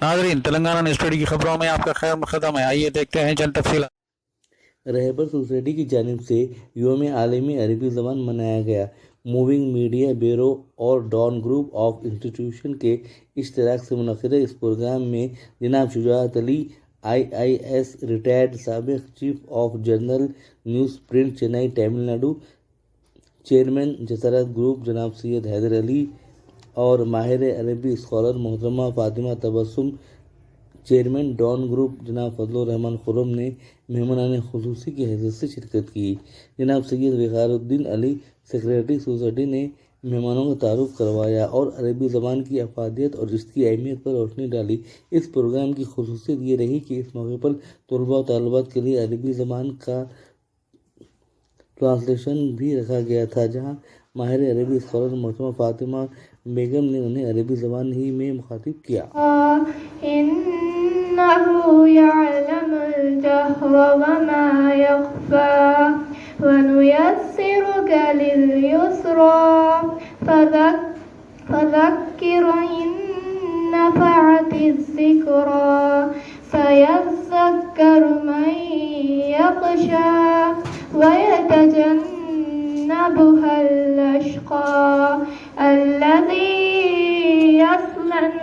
नाज़रीन, तेलंगाना न्यूज़ की खबरों में आपका खैर मक़दम है। आइए देखते हैं चंद तफसीलात। रहबर सोसाइटी की जानिब से यौम आलमी अरबी ज़बान मनाया गया। मूविंग मीडिया ब्यूरो और डॉन ग्रुप ऑफ इंस्टीट्यूशन के इश्तराक से मुनक़िद इस प्रोग्राम में जनाब शुजाअत अली IIS रिटायर्ड साबिक़ chief of journal news print Chennai Tamil Nadu, chairman Jasarat group जनाब सैयद हैदर अली और माहिर अरबी स्कॉलर मोहतरमा Fatima Tabassum, chairman Dawn group जनाब फजलुर रहमान खुर्रम ने मेहमानान खुसूसी की हैसियत से शिरकत की। जनाब सैयद वक़ारुद्दीन अली सेक्रेटरी सोसाइटी ने मेहमानों का तारुफ करवाया और अरबी ज़बान की अफादियत और इसकी अहमियत पर रोशनी डाली। इस प्रोग्राम की खुसूसियत ये रही कि इस मौके पर तलबा और तालिबात के लिए अरबी ज़बान का ट्रांसलेशन भी रखा गया था, जहाँ माहिर अरबी स्कॉलर मोहतरमा फ़ातिमा बेगम ने उन्हें अरबी ज़बान ही में मुखातिब किया। इन्नहु यअलमुल जहरा वमा यख्फा वनुयस्सिरुका लिल-युस्रा फज़क्किर इन नफ़अतिज़-ज़िक्रा सयज़्ज़क्करु मन यख़शा वयतजन्नबुहल अश्क़ा अल्लज़ी यस्लन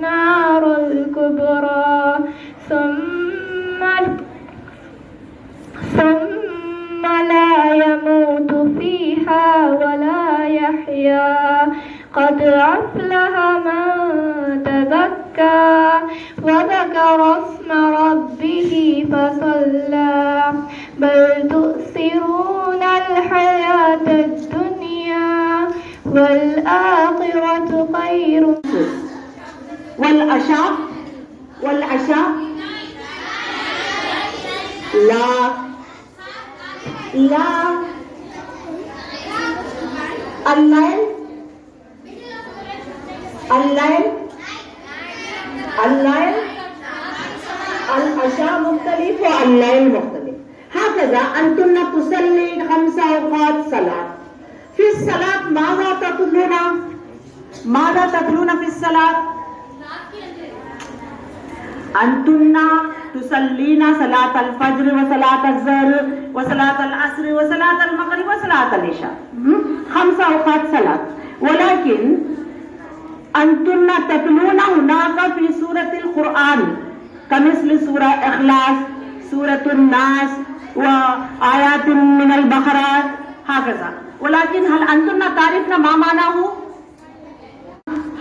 नारुल कुबरा ثم لا يموت فيها ولا يحيا قد أفلح من تزكى وذكر اسم ربه فصلى بل تؤثرون الحياة الدنيا والآخرة خير والعشاء لا الليل العشاء مختلف والليل مختلف. هكذا أنتن تصلي 5 أوقات صلاة. في الصلاة ماذا تتلون في الصلاة؟ أنتن تصلين صلاة الفجر وصلاة الظهر وصلاة العصر وصلاة المغرب وصلاة العشاء، 5 أوقات صلاة. ولكن أنتن تتلون هناك في سورة القرآن كمثل سورة إخلاص، سورة الناس، وآيات من البقرة هكذا. ولكن هل أنتن تعرفن ما معناه؟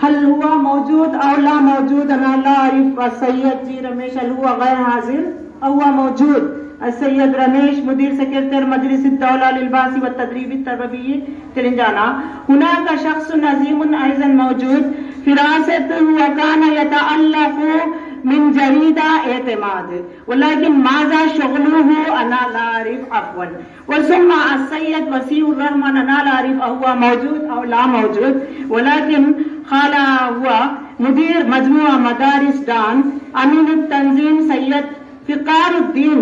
هل هو موجود أو لا موجود؟ أنا لا أعرف. السيد جي رميش هل هو غير حاضر أو هو موجود؟ السيد رميش مدير سكرتير مجلس الدولة للبحث والتدريب التربوي تلنجانا. هناك شخص عظيم أيضا موجود فراسته وكان يتألف من جريدة اعتماد، ولكن ماذا شغله أنا لا أعرف عفوا. وثم السيد وسيع الرحمن أنا لا أعرف هو موجود أو لا موجود، ولكن قال هو مدير مجموعة مدارس دان. أمين التنظيم سيد فقار الدين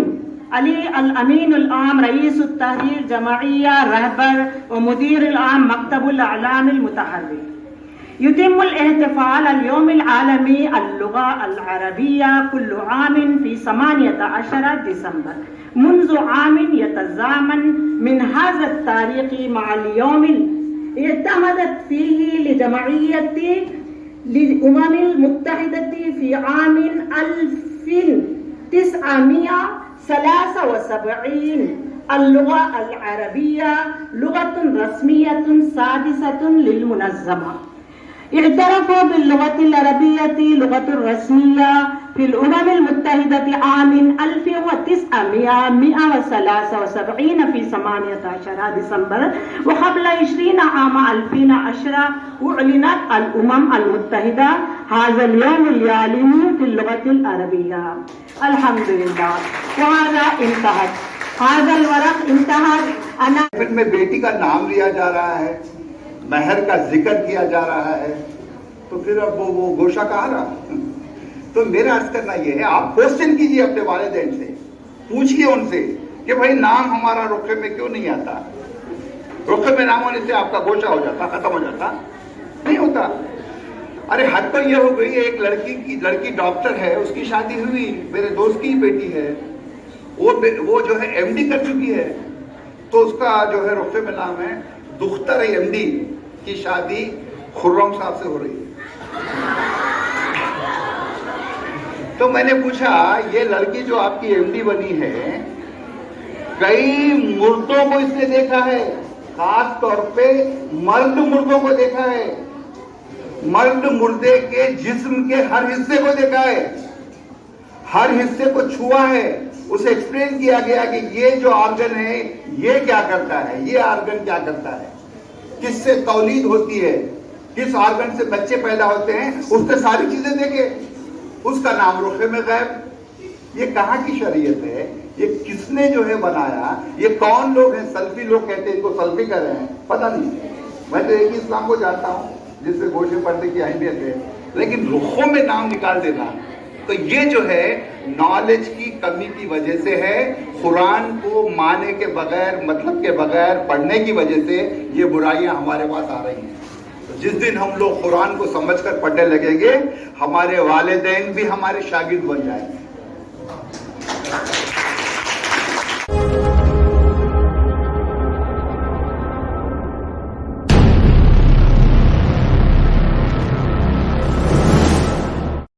علي الأمين العام رئيس التحرير جمعية رهبر ومدير العام مكتب الإعلام المتحرك. يتم الاحتفال اليوم العالمي اللغة العربية كل عام في 18 ديسمبر منذ عام يتزامن من هذا التاريخ مع اليوم اعتمدت فيه لجمعية الأمم المتحدة في عام 1973. اللغة العربية لغة رسمية سادسة للمنظمة. اعترفوا باللغة العربية لغة رسمية في الأمم المتحدة عام 1973 في 18 ديسمبر، وقبل 20 عام 2010 أعلنت الأمم المتحدة هذا اليوم العالمي في اللغة العربية. الحمد لله. وهذا انتهت، هذا الورق انتهت. أنا में बेटी का नाम लिया जा रहा है, महर का जिक्र किया जा रहा है, तो फिर अब वो गोशा कहाँ रहा? तो मेरा अर्ज करना ये है, आप क्वेश्चन कीजिए अपने वालिदैन से, पूछिए उनसे कि भाई नाम हमारा रुखे में क्यों नहीं आता? रुखे में नाम होने से आपका गोशा हो जाता, खत्म हो जाता? नहीं होता। अरे हद तो ये हो गई, एक लड़की डॉक्टर है, उसकी शादी हुई, मेरे दोस्त की बेटी है, वो जो है एमडी कर चुकी है, तो उसका जो है रुख्से में नाम है दुख्तर एमडी की शादी खुर्रम साहब से हो रही है। तो मैंने पूछा, ये लड़की जो आपकी एमडी बनी है, कई मुर्दों को इसने देखा है, खास तौर पे मर्द मुर्दों को देखा है, मर्द मुर्दे के जिस्म के हर हिस्से को देखा है, हर हिस्से को छुआ है, उसे एक्सप्लेन किया गया कि ये जो ऑर्गन है ये क्या करता है, ये ऑर्गन क्या करता है, किससे तौलीद होती है, किस ऑर्गन से बच्चे पैदा होते हैं, उससे सारी चीजें देखे। उसका नाम रुखे में गैब। ये कहाँ की शरीयत है, ये किसने जो है बनाया, ये कौन लोग हैं, सल्फी लोग कहते हैं, इनको सल्फी कर रहे हैं, पता नहीं। मैं तो एक ही इस्लाम को जानता हूँ जिससे गोशे पर्दे की अहमियत है, लेकिन रुखों में नाम निकाल देना, तो ये जो है नॉलेज की कमी की वजह से है। कुरान को माने के बगैर, मतलब के बगैर पढ़ने की वजह से ये बुराइयां हमारे पास आ रही हैं। तो जिस दिन हम लोग कुरान को समझकर पढ़ने लगेंगे, हमारे वालिदैन भी हमारे शागिर्द बन जाएंगे।